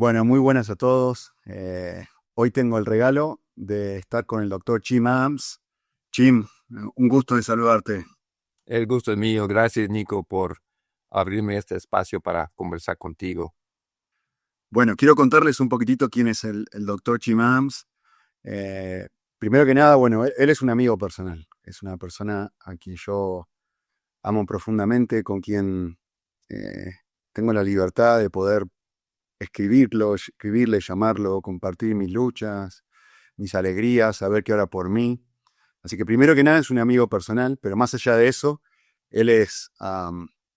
Bueno, muy buenas a todos. Hoy tengo el regalo de estar con el doctor Jim Adams. Jim, un gusto de saludarte. El gusto es mío. Gracias, Nico, por abrirme este espacio para conversar contigo. Bueno, quiero contarles un poquitito quién es el doctor Jim Adams. Eh, Primero que nada, bueno, él es un amigo personal. Es una persona a quien yo amo profundamente, con quien eh, tengo la libertad de poder escribirle, llamarlo, compartir mis luchas, mis alegrías, saber que ora por mí. Así que primero que nada es un amigo personal, pero más allá de eso, él es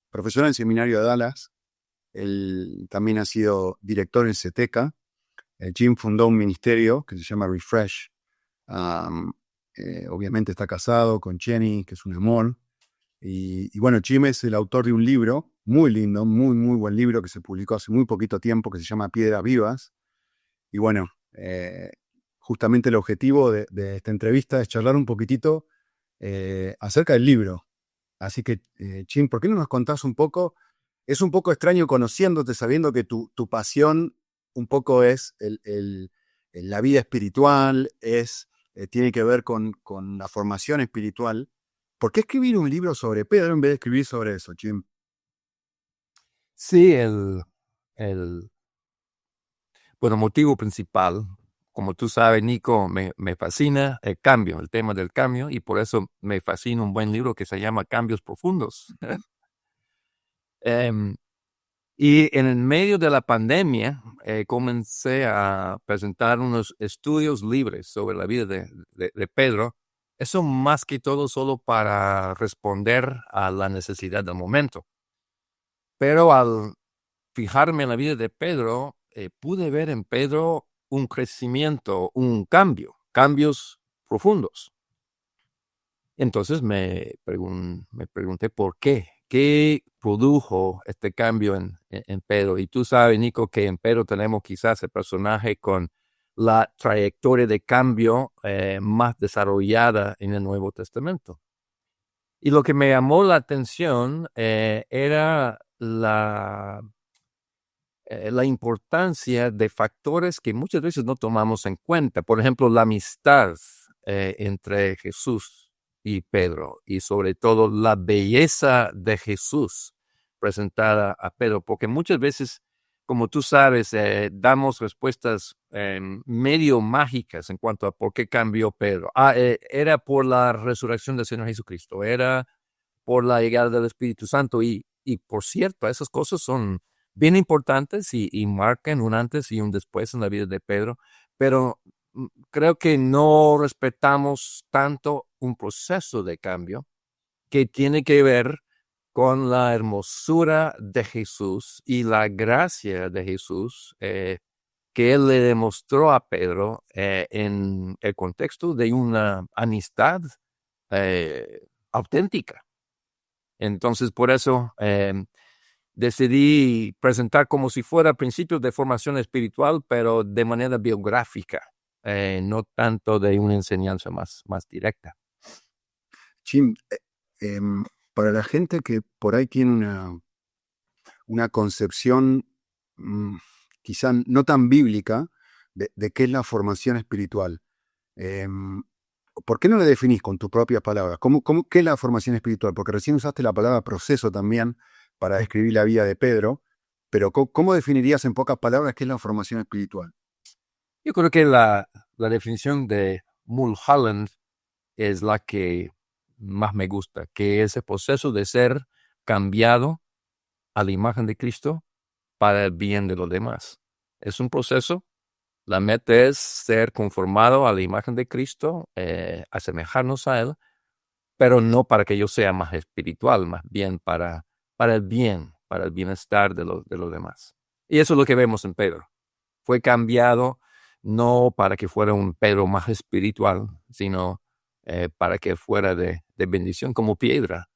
profesor en el seminario de Dallas, él también ha sido director en CETECA, Jim fundó un ministerio que se llama Refresh, um, obviamente está casado con Jenny, que es un amor, y bueno, Jim es el autor de un libro muy lindo, muy buen libro que se publicó hace muy poquito tiempo, que se llama Piedras Vivas, y bueno, justamente el objetivo de esta entrevista es charlar un poquitito acerca del libro. Así que, Chin, ¿por qué no nos contás un poco? Es un poco extraño conociéndote, sabiendo que tu pasión un poco es la vida espiritual, tiene que ver con la formación espiritual. ¿Por qué escribir un libro sobre Pedro en vez de escribir sobre eso, Jim? Sí, el bueno, motivo principal, como tú sabes, Nico, me fascina el cambio, el tema del cambio, y por eso me fascina un buen libro que se llama Cambios Profundos. Em, y en el medio de la pandemia, comencé a presentar unos estudios libres sobre la vida de Pedro. Eso más que todo solo para responder a la necesidad del momento. Pero al fijarme en la vida de Pedro, pude ver en Pedro un crecimiento, un cambio, cambios profundos. Entonces me pregunté por qué produjo este cambio en Pedro. Y tú sabes, Nico, que en Pedro tenemos quizás el personaje con la trayectoria de cambio más desarrollada en el Nuevo Testamento. Y lo que me llamó la atención era la importancia de factores que muchas veces no tomamos en cuenta. Por ejemplo, la amistad entre Jesús y Pedro, y sobre todo la belleza de Jesús presentada a Pedro, porque muchas veces, como tú sabes, damos respuestas medio mágicas en cuanto a por qué cambió Pedro. Era por la resurrección del Señor Jesucristo, era por la llegada del Espíritu Santo, y por cierto, esas cosas son bien importantes y marcan un antes y un después en la vida de Pedro, pero creo que no respetamos tanto un proceso de cambio que tiene que ver con la hermosura de Jesús y la gracia de Jesús que él le demostró a Pedro en el contexto de una amistad auténtica. Entonces, por eso decidí presentar como si fuera principios de formación espiritual, pero de manera biográfica, no tanto de una enseñanza más directa. Jim, para la gente que por ahí tiene una concepción mm, quizá no tan bíblica de qué es la formación espiritual. Em, ¿Por qué no la definís con tus propias palabras? ¿Qué es la formación espiritual? Porque recién usaste la palabra proceso también para describir la vida de Pedro, pero ¿cómo definirías en pocas palabras qué es la formación espiritual? Yo creo que la definición de Mulholland es la que más me gusta, que es el proceso de ser cambiado a la imagen de Cristo para el bien de los demás. Es un proceso. La meta es ser conformado a la imagen de Cristo, asemejarnos a Él, pero no para que yo sea más espiritual, más bien para el bien, para el bienestar de los demás. Y eso es lo que vemos en Pedro. Fue cambiado no para que fuera un Pedro más espiritual, sino para que fuera de bendición como piedra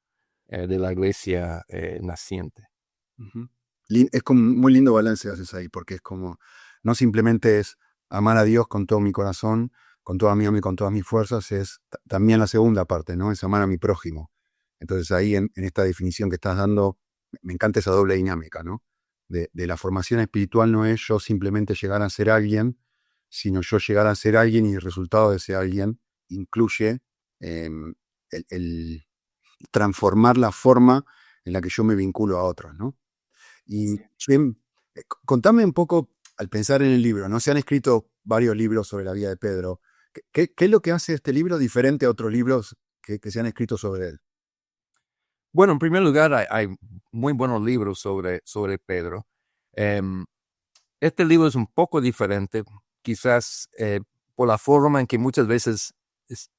de la iglesia naciente. Ujú. Es como un muy lindo balance haces ahí, porque es como, no simplemente es amar a Dios con todo mi corazón, con toda mi alma y con todas mis fuerzas, es también la segunda parte, ¿no? Es amar a mi prójimo. Entonces ahí en esta definición que estás dando, me encanta esa doble dinámica, ¿no? de la formación espiritual no es yo simplemente llegar a ser alguien, sino yo llegar a ser alguien y el resultado de ese alguien incluye el transformar la forma en la que yo me vinculo a otros, ¿no? Y Jim, contame un poco, al pensar en el libro, ¿no? Se han escrito varios libros sobre la vida de Pedro. ¿Qué es lo que hace este libro diferente a otros libros que se han escrito sobre él? Bueno, en primer lugar, hay muy buenos libros sobre Pedro. Em, este libro es un poco diferente, quizás por la forma en que muchas veces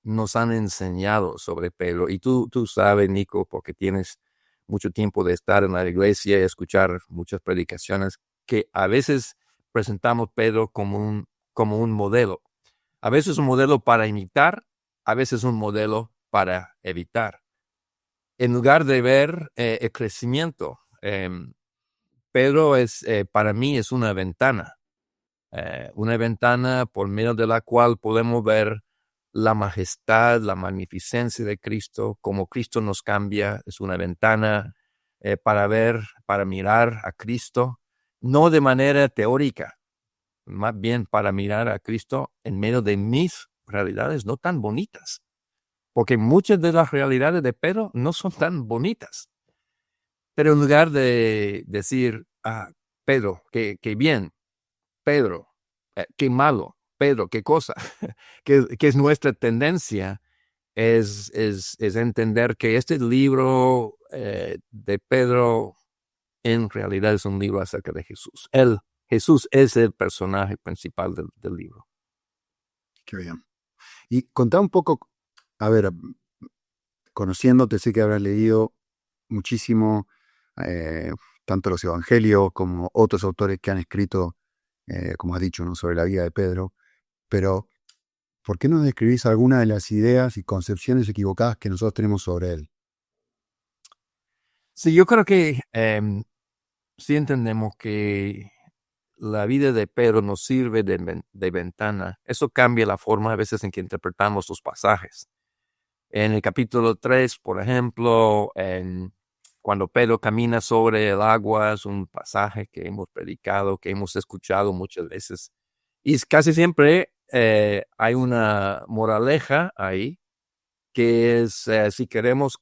nos han enseñado sobre Pedro. Y tú sabes, Nico, porque tienes mucho tiempo de estar en la iglesia y escuchar muchas predicaciones, que a veces presentamos Pedro como un modelo. A veces un modelo para imitar, a veces un modelo para evitar. En lugar de ver el crecimiento, Pedro para mí es una ventana por medio de la cual podemos ver la majestad, la magnificencia de Cristo, cómo Cristo nos cambia. Es una ventana para ver, para mirar a Cristo, no de manera teórica, más bien para mirar a Cristo en medio de mis realidades no tan bonitas, porque muchas de las realidades de Pedro no son tan bonitas. Pero en lugar de decir, Pedro, qué bien, Pedro, qué malo, Pedro, qué cosa, que es nuestra tendencia, es entender que este libro de Pedro en realidad es un libro acerca de Jesús. Jesús es el personaje principal del libro. Qué bien. Y contá un poco, a ver, conociéndote, sé que habrás leído muchísimo, eh, tanto los evangelios como otros autores que han escrito, como has dicho, ¿no? Sobre la vida de Pedro, pero ¿por qué no describís alguna de las ideas y concepciones equivocadas que nosotros tenemos sobre él? Sí, yo creo que sí entendemos que la vida de Pedro nos sirve de ventana. Eso cambia la forma a veces en que interpretamos los pasajes. En el capítulo 3, por ejemplo, cuando Pedro camina sobre el agua, es un pasaje que hemos predicado, que hemos escuchado muchas veces. Y casi siempre hay una moraleja ahí, que es, si queremos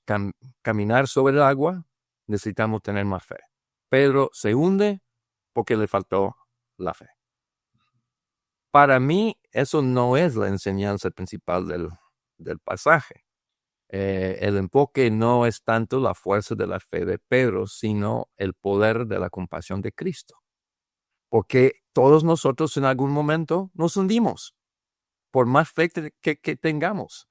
caminar sobre el agua, necesitamos tener más fe. Pedro se hunde porque le faltó la fe. Para mí, eso no es la enseñanza principal del pasaje. El enfoque no es tanto la fuerza de la fe de Pedro, sino el poder de la compasión de Cristo. Porque todos nosotros en algún momento nos hundimos, por más fe que tengamos.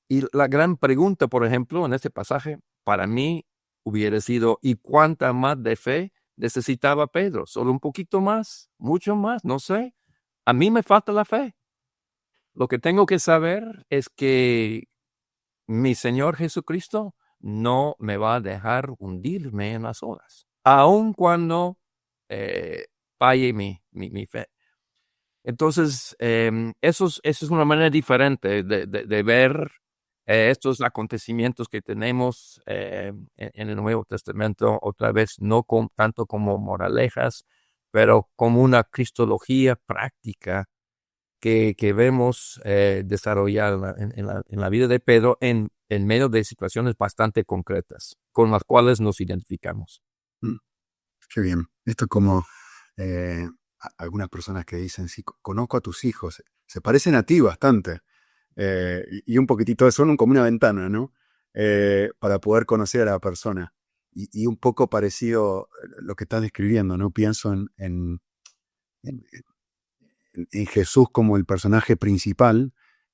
Y la gran pregunta, por ejemplo, en este pasaje, para mí hubiera sido, ¿y cuánta más de fe necesitaba Pedro? ¿Solo un poquito más? ¿Mucho más? No sé. A mí me falta la fe. Lo que tengo que saber es que mi Señor Jesucristo no me va a dejar hundirme en las olas, aun cuando falle mi fe. Entonces, eso es una manera diferente de ver estos acontecimientos que tenemos en el Nuevo Testamento, otra vez no tanto como moralejas, pero como una cristología práctica que vemos desarrollar en la vida de Pedro en medio de situaciones bastante concretas con las cuales nos identificamos. Mm, qué bien. Esto es como eh, algunas personas que dicen, sí, conozco a tus hijos, se parecen a ti bastante. Y un poquitito, son como una ventana, ¿no? Para poder conocer a la persona. Y un poco parecido lo que estás describiendo, ¿no? Pienso en, en Jesús como el personaje principal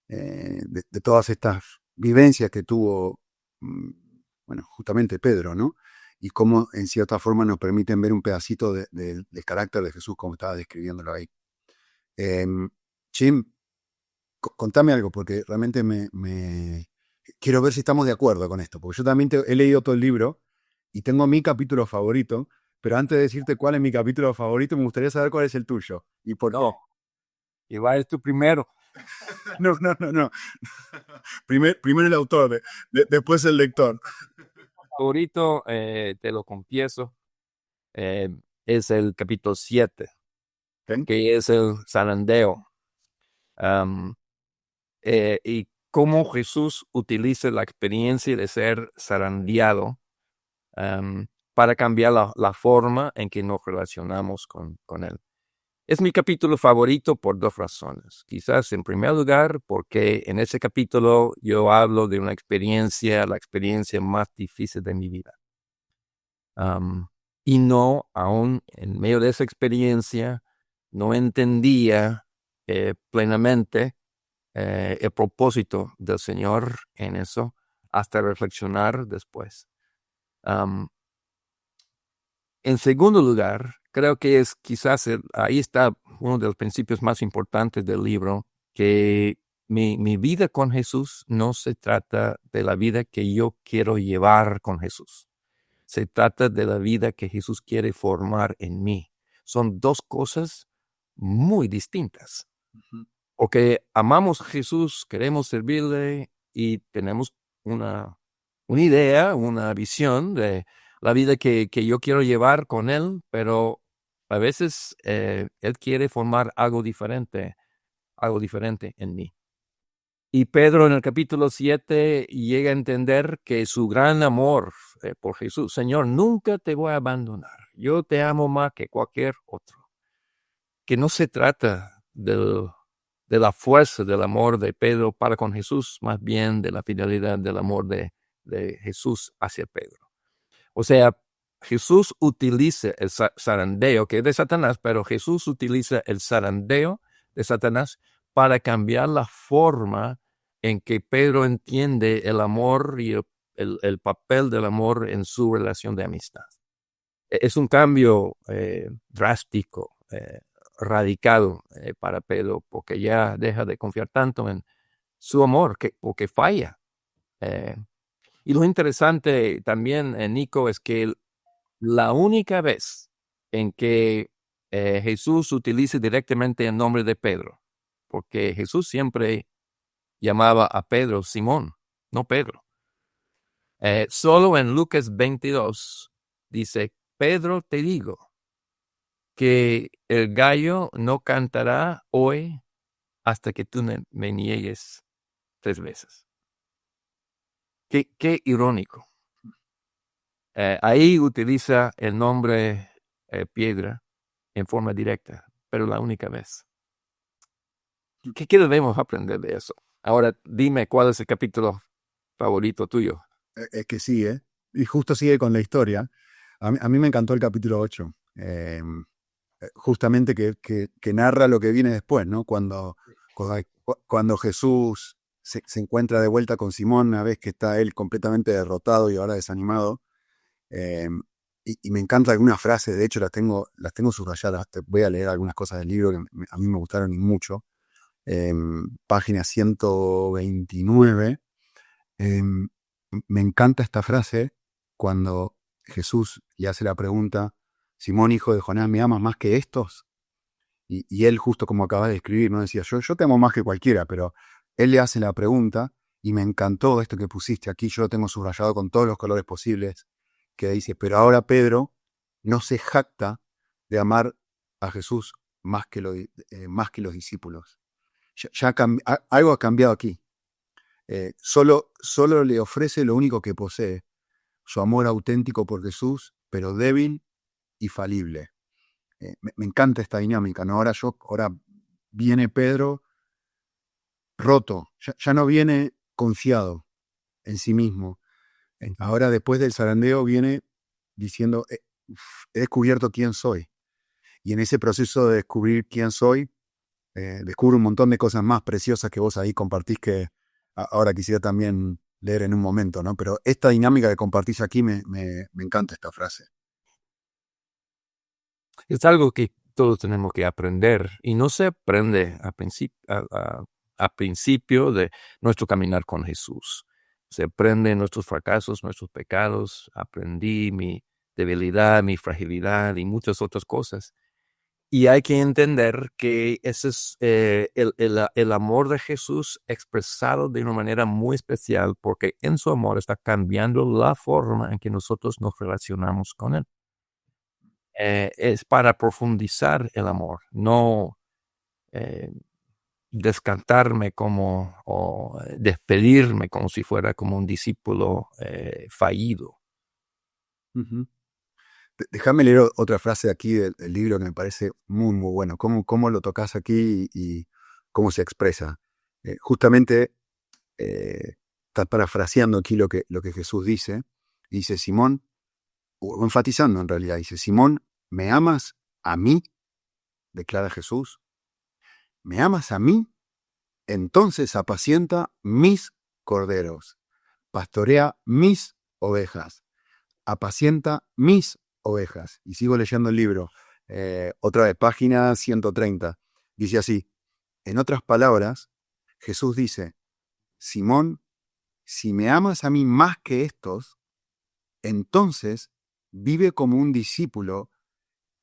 de todas estas vivencias que tuvo, bueno, justamente Pedro, ¿no? Y cómo en cierta forma nos permiten ver un pedacito del carácter de Jesús, como estaba describiéndolo ahí. Jim, contame algo, porque realmente quiero ver si estamos de acuerdo con esto, porque yo también he leído todo el libro y tengo mi capítulo favorito, pero antes de decirte cuál es mi capítulo favorito, me gustaría saber cuál es el tuyo y por qué. No, Iván es tu primero. No, no, no, no. Primero el autor, después el lector. Favorito, te lo confieso, es el capítulo 7, ¿Ok? que es el zarandeo. Y cómo Jesús utiliza la experiencia de ser zarandeado para cambiar la forma en que nos relacionamos con Él. Es mi capítulo favorito por dos razones. Quizás en primer lugar porque en ese capítulo yo hablo de una experiencia, la experiencia más difícil de mi vida. Y no, aún en medio de esa experiencia, no entendía plenamente el propósito del Señor en eso, hasta reflexionar después. En segundo lugar, creo que es quizás ahí está uno de los principios más importantes del libro, que mi vida con Jesús no se trata de la vida que yo quiero llevar con Jesús. Se trata de la vida que Jesús quiere formar en mí. Son dos cosas muy distintas. Ujú. Porque amamos a Jesús, queremos servirle y tenemos una idea, una visión de la vida que yo quiero llevar con Él, pero a veces Él quiere formar algo diferente en mí. Y Pedro en el capítulo 7 llega a entender que su gran amor por Jesús, Señor, nunca te voy a abandonar. Yo te amo más que cualquier otro. Que no se trata de la fuerza del amor de Pedro para con Jesús, más bien de la fidelidad del amor de Jesús hacia Pedro. O sea, Jesús utiliza el zarandeo, que es de Satanás, pero Jesús utiliza el zarandeo de Satanás para cambiar la forma en que Pedro entiende el amor y el papel del amor en su relación de amistad. Es un cambio drástico, radical para Pedro, porque ya deja de confiar tanto en su amor, porque falla. Y lo interesante también, Nico, es que la única vez en que Jesús utiliza directamente el nombre de Pedro, porque Jesús siempre llamaba a Pedro Simón, no Pedro. Solo en Lucas 22 dice, Pedro, te digo que el gallo no cantará hoy hasta que tú me niegues 3 veces. Qué irónico. Ahí utiliza el nombre piedra en forma directa, pero la única vez. ¿Qué debemos aprender de eso? Ahora dime cuál es el capítulo favorito tuyo. Es que sigue, y justo sigue con la historia. A mí me encantó el capítulo 8, justamente que narra lo que viene después, ¿no? Cuando Jesús se encuentra de vuelta con Simón, una vez que está él completamente derrotado y ahora desanimado. eh, y me encanta algunas frases, de hecho las tengo subrayadas. Te voy a leer algunas cosas del libro que a mí me gustaron y mucho. Página 129. Me encanta esta frase cuando Jesús le hace la pregunta, Simón, hijo de Jonás, ¿me amas más que estos? Y él, justo como acabas de escribir, ¿no? Decía, yo te amo más que cualquiera, pero él le hace la pregunta y me encantó esto que pusiste aquí, yo lo tengo subrayado con todos los colores posibles, que dice, pero ahora Pedro no se jacta de amar a Jesús más que los discípulos. Algo ha cambiado aquí. Solo le ofrece lo único que posee, su amor auténtico por Jesús, pero débil y falible. Me encanta esta dinámica, ¿no? Ahora viene Pedro roto, ya no viene confiado en sí mismo. Ahora, después del zarandeo, viene diciendo, he descubierto quién soy. Y en ese proceso de descubrir quién soy, descubro un montón de cosas más preciosas que vos ahí compartís, que ahora quisiera también leer en un momento, ¿no? Pero esta dinámica que compartís aquí me encanta esta frase. Es algo que todos tenemos que aprender y no se aprende a principio de nuestro caminar con Jesús. Se aprende nuestros fracasos, nuestros pecados. Aprendí mi debilidad, mi fragilidad y muchas otras cosas. Y hay que entender que ese es el amor de Jesús expresado de una manera muy especial, porque en su amor está cambiando la forma en que nosotros nos relacionamos con Él. es para profundizar el amor, no descartarme como o despedirme como si fuera como un discípulo fallido. Ujú. Déjame leer otra frase de aquí del libro que me parece muy, muy bueno. Cómo lo tocas aquí y cómo se expresa. Justamente está parafraseando aquí lo que Jesús dice. Dice, Simón, o enfatizando en realidad, dice, Simón, ¿me amas a mí? Declara Jesús. ¿Me amas a mí? Entonces apacienta mis corderos, pastorea mis ovejas, apacienta mis ovejas. Y sigo leyendo el libro. Otra vez, página 130. Dice así, en otras palabras, Jesús dice, Simón, si me amas a mí más que estos, entonces vive como un discípulo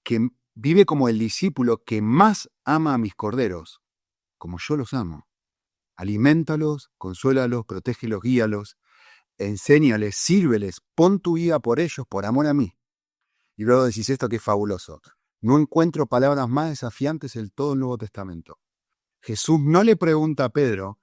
que vive como el discípulo que más ama a mis corderos, como yo los amo. Aliméntalos, consuélalos, protégelos, guíalos, enséñales, sírveles, pon tu vida por ellos, por amor a mí. Y luego decís esto que es fabuloso. No encuentro palabras más desafiantes en todo el Nuevo Testamento. Jesús no le pregunta a Pedro,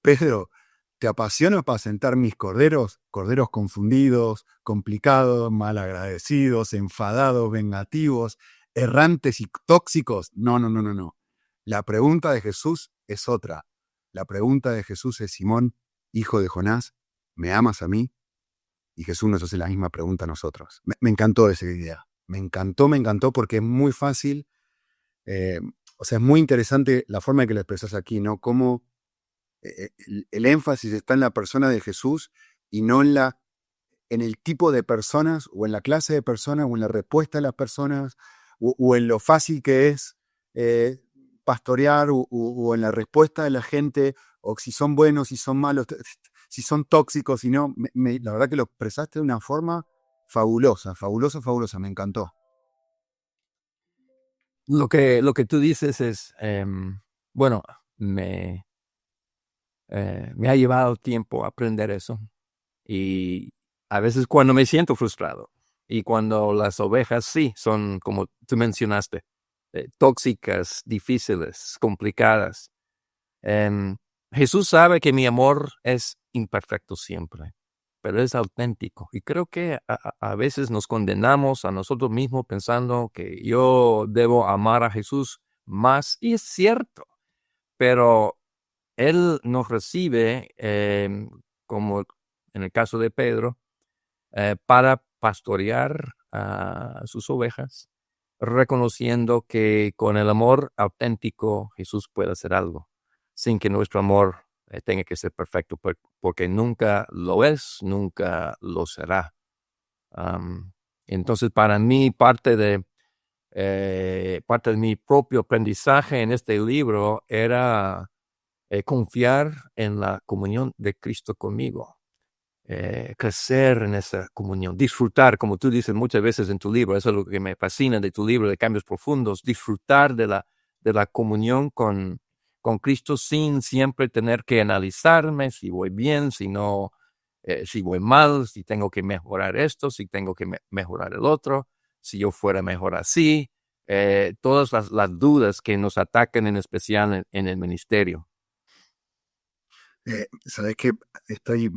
Pedro, ¿te apasiona apacentar mis corderos? Corderos confundidos, complicados, malagradecidos, enfadados, vengativos, errantes y tóxicos. No, no, no, no, no. La pregunta de Jesús es otra. La pregunta de Jesús es, Simón, hijo de Jonás, ¿me amas a mí? Y Jesús nos hace la misma pregunta a nosotros. Me encantó esa idea. Me encantó porque es muy fácil. eh, o sea, es muy interesante la forma en que lo expresas aquí, ¿no? Cómo el énfasis está en la persona de Jesús y no en el tipo de personas o en la clase de personas o en la respuesta de las personas o en lo fácil que es eh, pastorear o en la respuesta de la gente o si son buenos, si son malos, si son tóxicos, si no. La verdad que lo expresaste de una forma fabulosa, fabulosa, fabulosa, me encantó. Lo que tú dices es, bueno, me ha llevado tiempo aprender eso y a veces cuando me siento frustrado y cuando las ovejas sí son, como tú mencionaste, tóxicas, difíciles, complicadas. em, Jesús sabe que mi amor es imperfecto siempre, pero es auténtico. Y creo que a veces nos condenamos a nosotros mismos pensando que yo debo amar a Jesús más, y es cierto, pero Él nos recibe, como en el caso de Pedro, para pastorear a sus ovejas, reconociendo que con el amor auténtico Jesús puede hacer algo, sin que nuestro amor tenga que ser perfecto, porque nunca lo es, nunca lo será. Am, entonces, para mí, parte de mi propio aprendizaje en este libro era confiar en la comunión de Cristo conmigo, crecer en esa comunión, disfrutar, como tú dices muchas veces en tu libro, eso es lo que me fascina de tu libro de Cambios Profundos, disfrutar de la comunión con Cristo sin siempre tener que analizarme si voy bien, si no, si voy mal, si tengo que mejorar esto, si tengo que mejorar el otro, si yo fuera mejor así, todas las dudas que nos atacan en especial en el ministerio. ¿Sabes qué? Estoy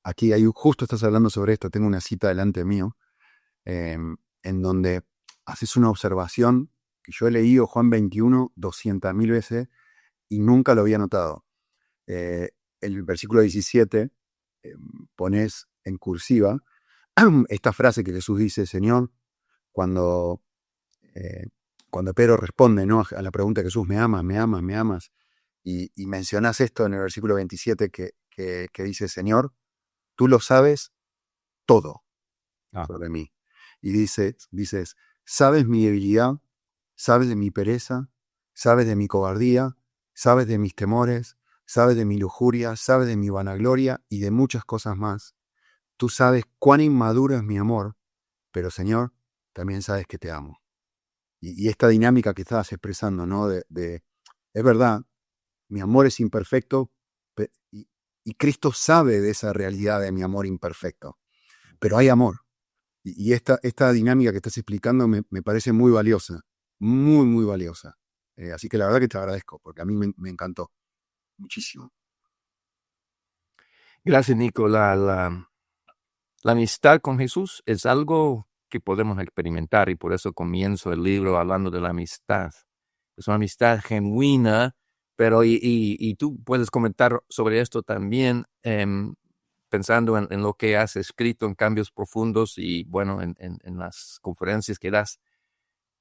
aquí, justo estás hablando sobre esto, tengo una cita delante mío, en donde haces una observación que yo he leído Juan 21 200.000 veces y nunca lo había notado. El versículo 17 pones en cursiva esta frase que Jesús dice, Señor, cuando, eh, cuando Pedro responde, ¿no?, a la pregunta de Jesús, ¿me amas, me amas, me amas? Y mencionás esto en el versículo 27 que dice, Señor, tú lo sabes todo Ah. sobre mí. Y dices, sabes mi debilidad, sabes de mi pereza, sabes de mi cobardía, sabes de mis temores, sabes de mi lujuria, sabes de mi vanagloria y de muchas cosas más. Tú sabes cuán inmaduro es mi amor, pero Señor, también sabes que te amo. Y esta dinámica que estabas expresando, ¿no? Es verdad, mi amor es imperfecto y Cristo sabe de esa realidad de mi amor imperfecto, pero hay amor. Y esta dinámica que estás explicando me parece muy valiosa, muy, muy valiosa. Así que la verdad que te agradezco, porque a mí me encantó muchísimo. Gracias, Nico. La amistad con Jesús es algo que podemos experimentar y por eso comienzo el libro hablando de la amistad. Es una amistad genuina, pero y tú puedes comentar sobre esto también, pensando en lo que has escrito en Cambios Profundos y bueno, en las conferencias que das.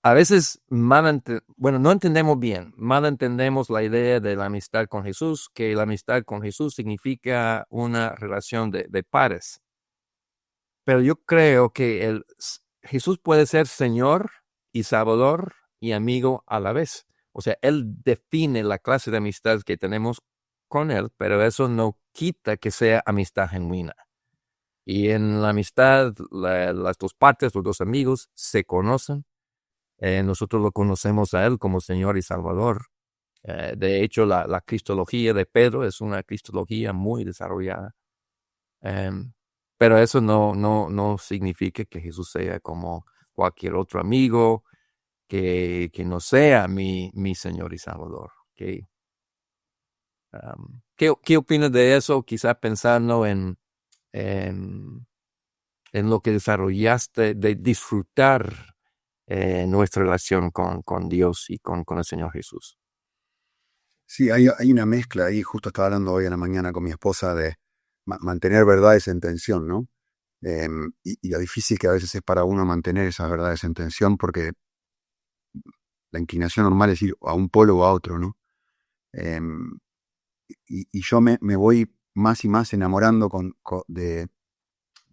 A veces no entendemos bien, mal entendemos la idea de la amistad con Jesús, que la amistad con Jesús significa una relación de pares. Pero yo creo que Jesús puede ser Señor y Salvador y amigo a la vez. O sea, Él define la clase de amistad que tenemos con Él, pero eso no quita que sea amistad genuina. Y en la amistad, las dos partes, los dos amigos, se conocen. Nosotros lo conocemos a Él como Señor y Salvador. De hecho, la cristología de Pedro es una cristología muy desarrollada. Em, pero eso no significa que Jesús sea como cualquier otro amigo que no sea mi Señor y Salvador. ¿Qué opinas de eso? Quizás pensando en, en lo que desarrollaste de disfrutar nuestra relación con Dios y con el Señor Jesús. Sí, hay una mezcla ahí, justo estaba hablando hoy en la mañana con mi esposa de mantener verdades en tensión, ¿no? Y lo difícil que a veces es para uno mantener esas verdades en tensión, porque la inclinación normal es ir a un polo o a otro, ¿no? Em, y yo me voy más y más enamorando de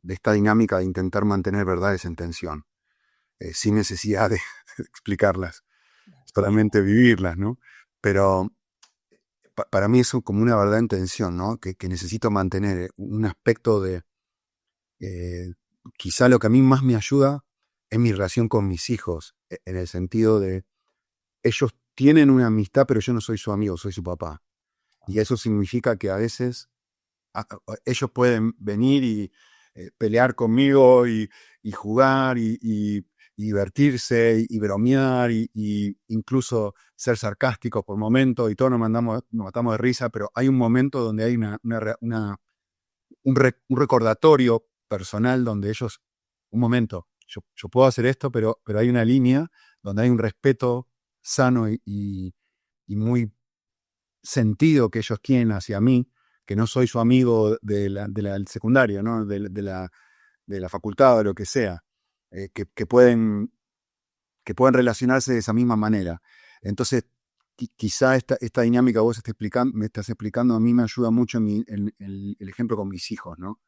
esta dinámica de intentar mantener verdades en tensión, sin necesidad de explicarlas, solamente vivirlas, ¿no? Pero para mí eso como una verdad en tensión, ¿no? Que necesito mantener un aspecto de, quizá lo que a mí más me ayuda es mi relación con mis hijos, en el sentido de, ellos tienen una amistad, pero yo no soy su amigo, soy su papá. Y eso significa que a veces ellos pueden venir y pelear conmigo y jugar y divertirse y bromear y incluso ser sarcásticos por momentos y todos nos matamos de risa, pero hay un momento donde hay un recordatorio personal donde ellos, un momento, yo puedo hacer esto, pero hay una línea donde hay un respeto sano y muy sentido que ellos tienen hacia mí, que no soy su amigo del secundario, ¿no? De la facultad o de lo que sea, que pueden relacionarse de esa misma manera. Entonces, quizá esta dinámica que vos me estás explicando, a mí me ayuda mucho en el ejemplo con mis hijos, ¿no?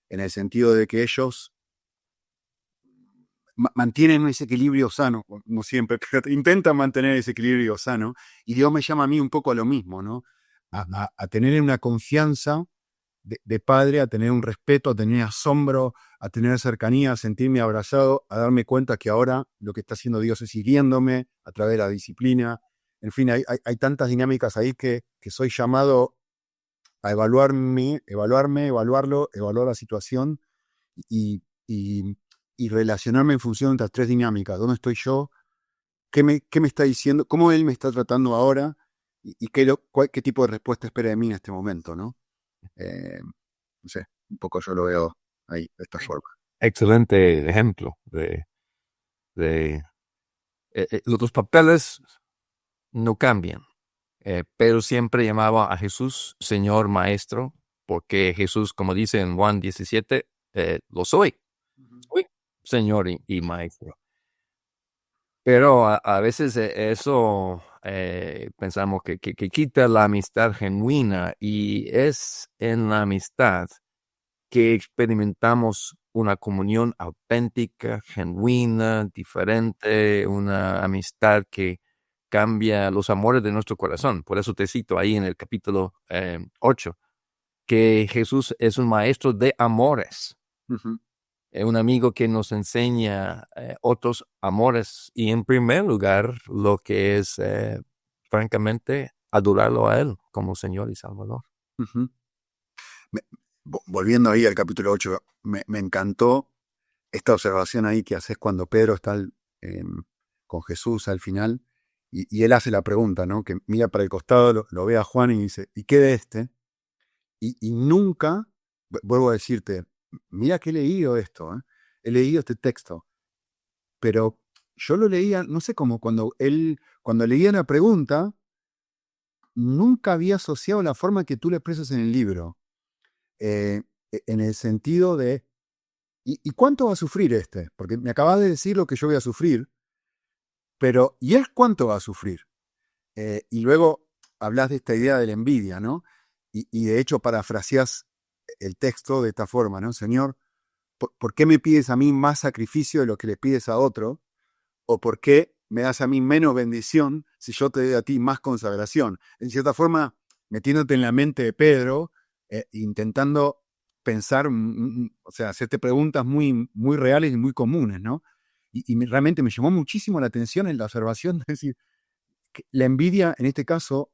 En el sentido de que ellos mantienen ese equilibrio sano, no siempre, pero intentan mantener ese equilibrio sano, y Dios me llama a mí un poco a lo mismo, ¿no? A tener una confianza de padre, a tener un respeto, a tener asombro, a tener cercanía, a sentirme abrazado, a darme cuenta que ahora lo que está haciendo Dios es hiriéndome a través de la disciplina. En fin, hay tantas dinámicas ahí que soy llamado a evaluarlo, evaluar la situación y, y, y relacionarme en función de estas tres dinámicas. ¿Dónde estoy yo? ¿Qué me está diciendo? ¿Cómo él me está tratando ahora? ¿Y qué tipo de respuesta espera de mí en este momento, ¿no? No sé, un poco yo lo veo ahí, de esta forma. Excelente ejemplo de los papeles no cambian. Pedro siempre llamaba a Jesús Señor Maestro, porque Jesús, como dice en Juan 17, lo soy, soy Señor y Maestro. Pero a veces eso pensamos que quita la amistad genuina y es en la amistad que experimentamos una comunión auténtica, genuina, diferente, una amistad que cambia los amores de nuestro corazón. Por eso te cito ahí en el capítulo 8, que Jesús es un maestro de amores, Uh-huh. un amigo que nos enseña otros amores y en primer lugar lo que es, francamente, adorarlo a Él como Señor y Salvador. Uh-huh. Volviendo ahí al capítulo 8, me encantó esta observación ahí que haces cuando Pedro está con Jesús al final, y él hace la pregunta, ¿no? Que mira para el costado, lo ve a Juan y dice, ¿y qué de este? Y nunca, vuelvo a decirte, mira que he leído esto, ¿eh? He leído este texto, pero yo lo leía, no sé cómo, cuando leía la pregunta, nunca había asociado la forma que tú le expresas en el libro, en el sentido de, ¿y cuánto va a sufrir este? Porque me acabas de decir lo que yo voy a sufrir, pero ¿y él cuánto va a sufrir? Y luego hablas de esta idea de la envidia, ¿no? Y de hecho parafraseas el texto de esta forma, ¿no? Señor, ¿por qué me pides a mí más sacrificio de lo que le pides a otro? ¿O por qué me das a mí menos bendición si yo te doy a ti más consagración? En cierta forma, metiéndote en la mente de Pedro, intentando pensar, o sea, hacerte preguntas muy, muy reales y muy comunes, ¿no? Realmente me llamó muchísimo la atención en la observación de decir, que la envidia en este caso,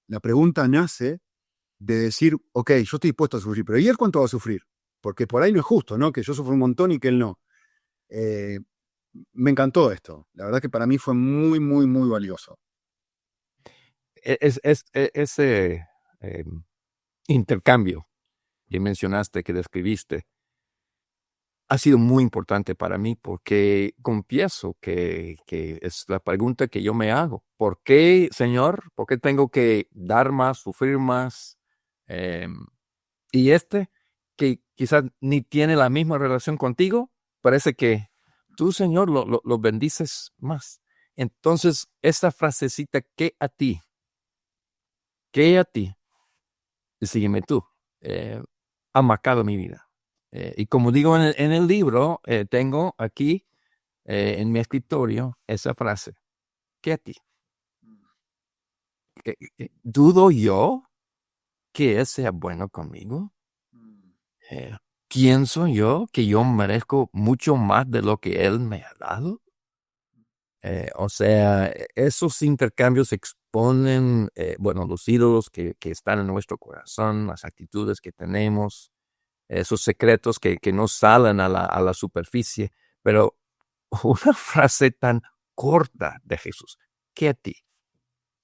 la pregunta nace de decir, ok, yo estoy dispuesto a sufrir, pero ¿y él cuánto va a sufrir? Porque por ahí no es justo, ¿no? Que yo sufro un montón y que él no. Eh, Me encantó esto. La verdad que para mí fue muy, muy, muy valioso. Ese eh, intercambio que mencionaste, que describiste, ha sido muy importante para mí porque confieso que es la pregunta que yo me hago. ¿Por qué, Señor? ¿Por qué tengo que dar más, sufrir más? Y que quizás ni tiene la misma relación contigo, parece que tú, Señor, lo bendices más. Entonces, esta frasecita, que a ti, sígueme tú, eh, ha marcado mi vida. Y como digo en el libro, tengo aquí en mi escritorio esa frase, que a ti. ¿Dudo yo que Él sea bueno conmigo? Eh, ¿Pienso yo que yo merezco mucho más de lo que Él me ha dado? O sea, esos intercambios exponen, bueno, los ídolos que están en nuestro corazón, las actitudes que tenemos, esos secretos que no salen a la superficie, pero una frase tan corta de Jesús, ¿qué a ti?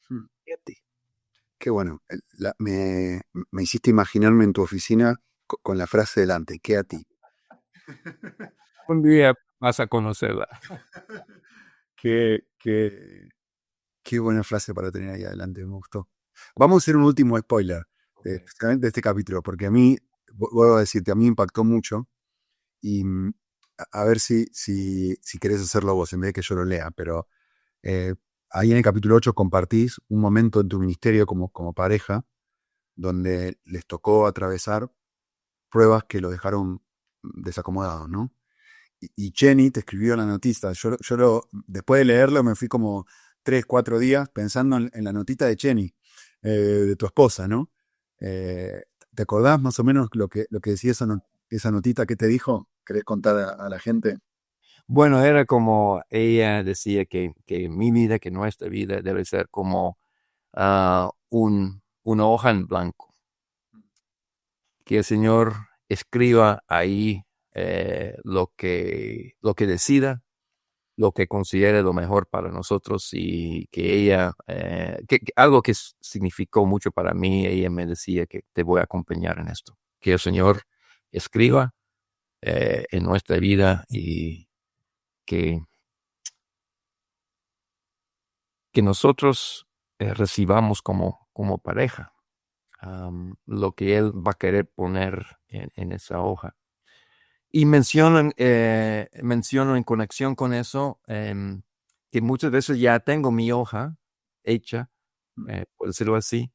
Hmm. ¿Qué a ti? Qué bueno. Me hiciste imaginarme en tu oficina con la frase delante, ¿qué a ti? Un día vas a conocerla. Qué, qué, qué buena frase para tener ahí adelante, me gustó. Vamos a hacer un último spoiler Okay. especialmente de este capítulo, porque a mí, vuelvo a decirte, a mí me impactó mucho y a ver si querés hacerlo vos en vez de que yo lo lea, pero eh, ahí en el capítulo 8 compartís un momento en tu ministerio como pareja donde les tocó atravesar pruebas que lo dejaron desacomodados, ¿no? Y Jenny te escribió la notita. Después de leerlo me fui como 3, 4 días pensando en la notita de Jenny, de tu esposa, ¿no? Eh, ¿Te acordás más o menos lo que decía esa notita que te dijo? ¿Querés contar a la gente? Bueno, era como ella decía que mi vida, que nuestra vida debe ser como una hoja en blanco, que el Señor escriba ahí lo que decida, lo que considere lo mejor para nosotros y que ella, algo que significó mucho para mí, ella me decía que te voy a acompañar en esto, que el Señor escriba en nuestra vida y que, que nosotros recibamos como pareja lo que Él va a querer poner en esa hoja. Y menciono en conexión con eso que muchas veces ya tengo mi hoja hecha, por decirlo así,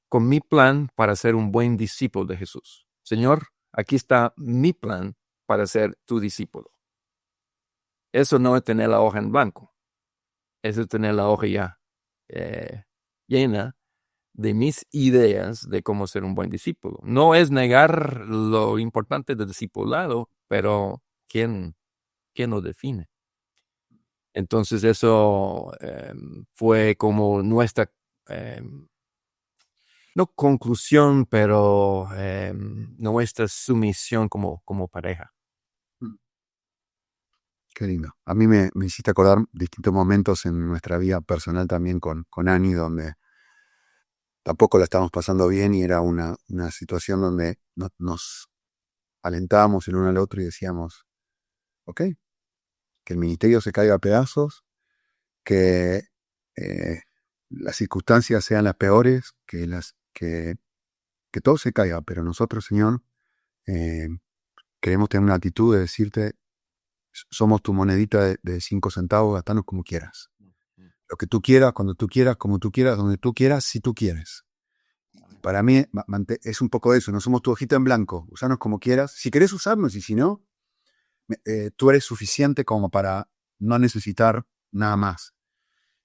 con mi plan para ser un buen discípulo de Jesús. Señor, aquí está mi plan para ser tu discípulo. Eso no es tener la hoja en blanco, eso es tener la hoja ya llena de mis ideas de cómo ser un buen discípulo. No es negar lo importante del discipulado, pero ¿quién lo define? Entonces eso fue como nuestra, no conclusión, pero nuestra sumisión como pareja. Qué lindo. A mí me hiciste acordar distintos momentos en nuestra vida personal también con Ani, donde tampoco la estábamos pasando bien y era una situación donde nos alentábamos el uno al otro y decíamos, ok, que el ministerio se caiga a pedazos, que eh, las circunstancias sean las peores, que todo se caiga, pero nosotros, Señor, eh, queremos tener una actitud de decirte, somos tu monedita de 5 centavos, gastanos como quieras. Lo que tú quieras, cuando tú quieras, como tú quieras, donde tú quieras, si tú quieres. Y para mí es un poco eso, no somos tu hojita en blanco, usanos como quieras. Si querés usarnos y si no, tú eres suficiente como para no necesitar nada más.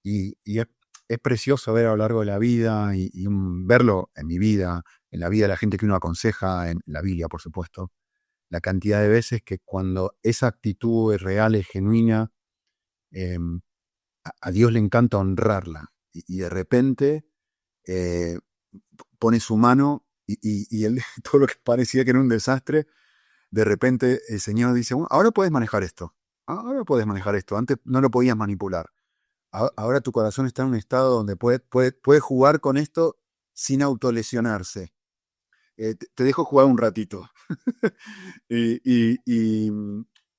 Y es precioso ver a lo largo de la vida y verlo en mi vida, en la vida de la gente que uno aconseja, en la Biblia, por supuesto, la cantidad de veces que cuando esa actitud es real, es genuina, eh, a Dios le encanta honrarla. Y de repente eh, pone su mano y todo lo que parecía que era un desastre, de repente el Señor dice, "Bueno, ahora puedes manejar esto. Ahora puedes manejar esto. Antes no lo podías manipular. Ahora tu corazón está en un estado donde puede jugar con esto sin autolesionarse. Te dejo jugar un ratito." y, y, y,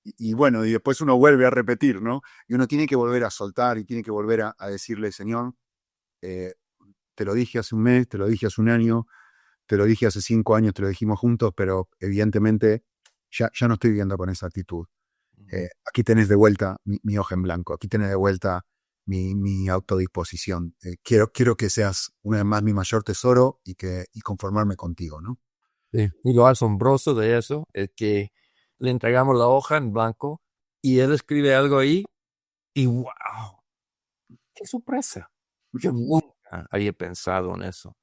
y bueno, y después uno vuelve a repetir, ¿no? Y uno tiene que volver a soltar y tiene que volver a decirle, Señor, eh, te lo dije hace un mes, te lo dije hace un año, te lo dije hace 5 años, te lo dijimos juntos, pero evidentemente ya no estoy viviendo con esa actitud. Aquí tenés de vuelta mi hoja en blanco, aquí tenés de vuelta mi autodisposición. Quiero que seas una vez más mi mayor tesoro y conformarme contigo, ¿no? Sí. Y lo asombroso de eso es que le entregamos la hoja en blanco y él escribe algo ahí y wow, qué sorpresa. Yo nunca había pensado en eso.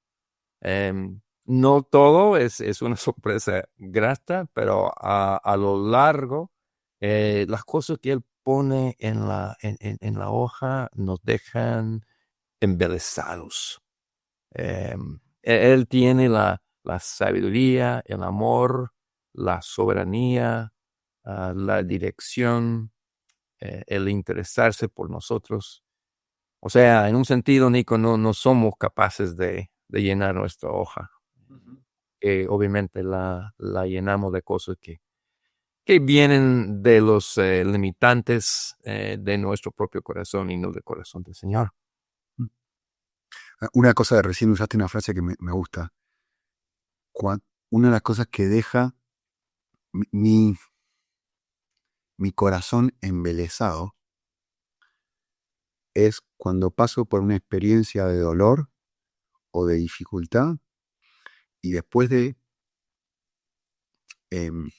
No todo es una sorpresa grata, pero a lo largo, las cosas que él pone en la hoja nos dejan embelesados. Él tiene la sabiduría, el amor, la soberanía, la dirección, el interesarse por nosotros. O sea, en un sentido, Nico, no somos capaces de llenar nuestra hoja. Obviamente la llenamos de cosas que vienen de los limitantes de nuestro propio corazón y no del corazón del Señor. Una cosa de recién usaste una frase que me gusta. Una de las cosas que deja mi, mi- mi corazón embelesado es cuando paso por una experiencia de dolor o de dificultad y después em,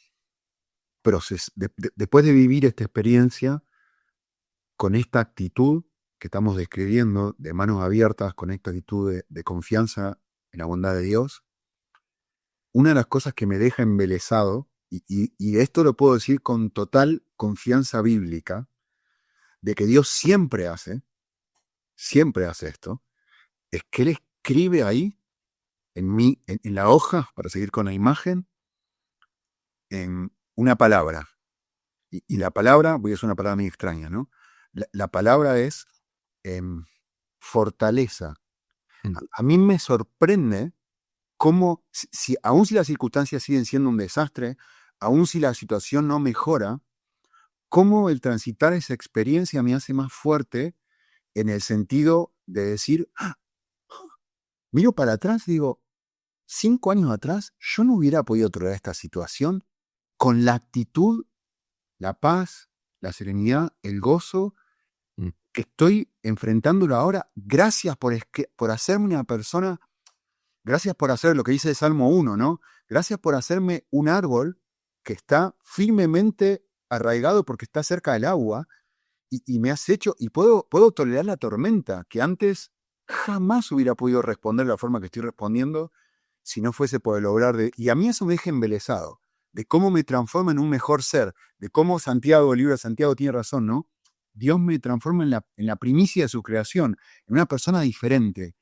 después de vivir esta experiencia con esta actitud que estamos describiendo, de manos abiertas, con esta actitud de confianza en la bondad de Dios, una de las cosas que me deja embelesado, y esto lo puedo decir con total confianza bíblica, de que Dios siempre hace esto, es que Él escribe ahí, en la hoja, para seguir con la imagen, en una palabra. Y la palabra, voy a usar una palabra muy extraña, ¿no? La palabra es em, fortaleza. Mm. A mí me sorprende cómo, aun si las circunstancias siguen siendo un desastre, aun si la situación no mejora, cómo el transitar esa experiencia me hace más fuerte en el sentido de decir, miro para atrás y digo, 5 años atrás yo no hubiera podido tolerar esta situación con la actitud, la paz, la serenidad, el gozo Mm. que estoy enfrentándolo ahora. Gracias por hacerme una persona. Gracias por hacer lo que dice el Salmo 1, ¿no? Gracias por hacerme un árbol que está firmemente arraigado porque está cerca del agua y me has hecho, y puedo tolerar la tormenta, que antes jamás hubiera podido responder de la forma que estoy respondiendo si no fuese por el obrar de... Y a mí eso me deja embelesado, de cómo me transforma en un mejor ser, de cómo Santiago, el libro de Santiago tiene razón, ¿no? Dios me transforma en la primicia de su creación, en una persona diferente,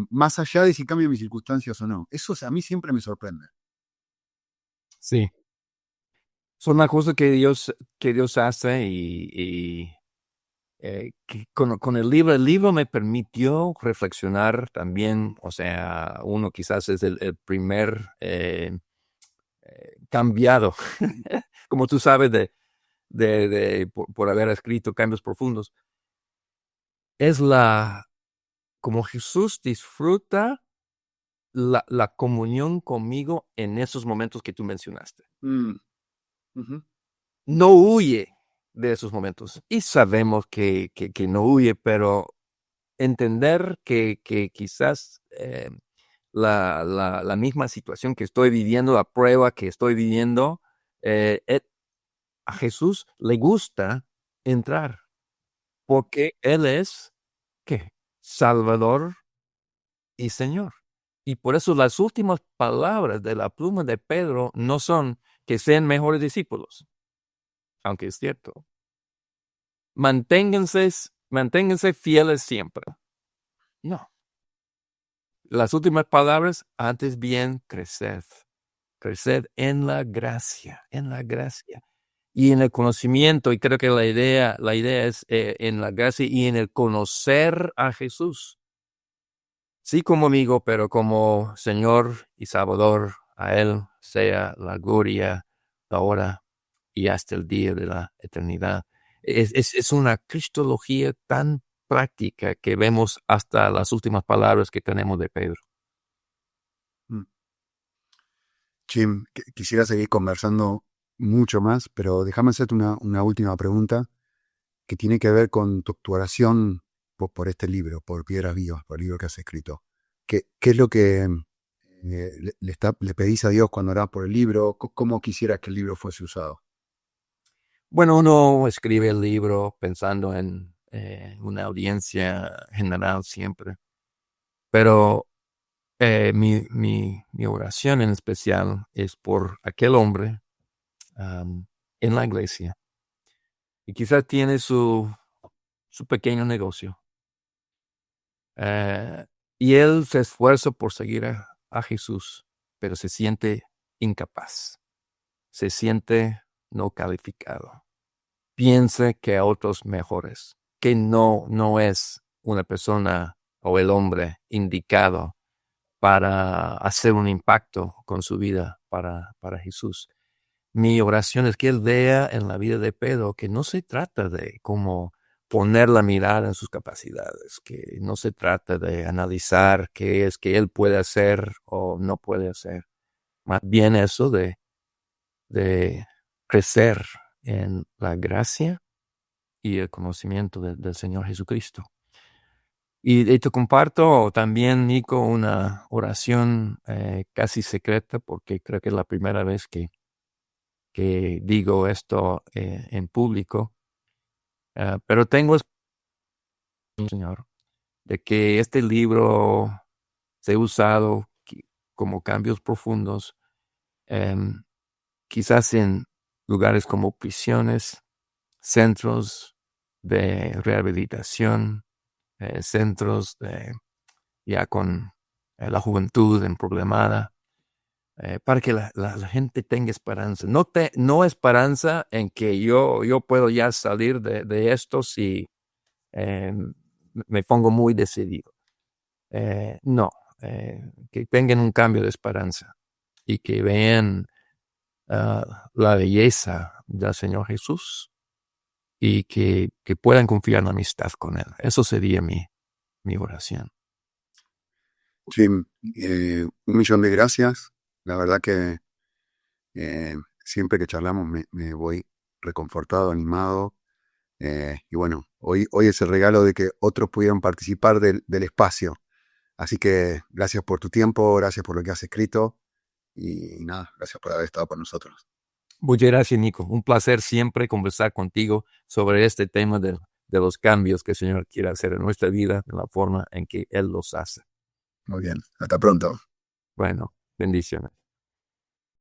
más allá de si cambio mis circunstancias o no. Eso a mí siempre me sorprende. Sí. Son las cosas que Dios hace que con el libro me permitió reflexionar también, o sea, uno quizás es el primer cambiado, como tú sabes, por haber escrito Cambios Profundos, es como Jesús disfruta la comunión conmigo en esos momentos que tú mencionaste. Ujú. No huye de esos momentos. Y sabemos que no huye, pero entender que quizás la misma situación que estoy viviendo, la prueba que estoy viviendo, a Jesús le gusta entrar, porque Él es, ¿qué? Salvador y Señor. Y por eso las últimas palabras de la pluma de Pedro no son que sean mejores discípulos, aunque es cierto. Manténganse fieles siempre. No. Las últimas palabras, antes bien, creced en la gracia, y en el conocimiento, y creo que la idea es en la gracia y en el conocer a Jesús. Sí como amigo, pero como Señor y Salvador, a Él sea la gloria ahora y hasta el día de la eternidad. Es una cristología tan práctica que vemos hasta las últimas palabras que tenemos de Pedro. Mm. Jim, quisiera seguir conversando mucho más, pero déjame hacerte una última pregunta que tiene que ver con tu actuación por este libro, por Piedras Vivas, por el libro que has escrito. ¿Qué es lo que le pedís a Dios cuando orás por el libro? ¿Cómo quisieras que el libro fuese usado? Bueno, uno escribe el libro pensando en una audiencia general siempre, pero mi oración en especial es por aquel hombre en la iglesia y quizás tiene su pequeño negocio y él se esfuerza por seguir a Jesús, pero se siente incapaz, se siente no calificado, piensa que a otros mejores, que no es una persona o el hombre indicado para hacer un impacto con su vida para Jesús. Mi oración es que él vea en la vida de Pedro que no se trata de cómo poner la mirada en sus capacidades, que no se trata de analizar qué es que él puede hacer o no puede hacer. Más bien eso de crecer en la gracia y el conocimiento del Señor Jesucristo. Y te comparto también, Nico, una oración casi secreta, porque creo que es la primera vez que digo esto en público. Pero tengo esperanza, Señor, de que este libro sea usado como cambios profundos, em, quizás en lugares como prisiones, centros de rehabilitación, centros ya con la juventud problemada, para que la gente tenga esperanza. No esperanza en que yo puedo ya salir de esto si eh, me pongo muy decidido. No, que tengan un cambio de esperanza y que vean la belleza del Señor Jesús y que puedan confiar en la amistad con Él. Eso sería mi oración. Jim, un millón de gracias. La verdad que siempre que charlamos me voy reconfortado, animado. Y bueno, hoy es el regalo de que otros pudieron participar del espacio. Así que gracias por tu tiempo, gracias por lo que has escrito y nada, gracias por haber estado con nosotros. Muchas gracias, Nico. Un placer siempre conversar contigo sobre este tema de los cambios que el Señor quiere hacer en nuestra vida, de la forma en que Él los hace. Muy bien, hasta pronto. Bueno, bendiciones.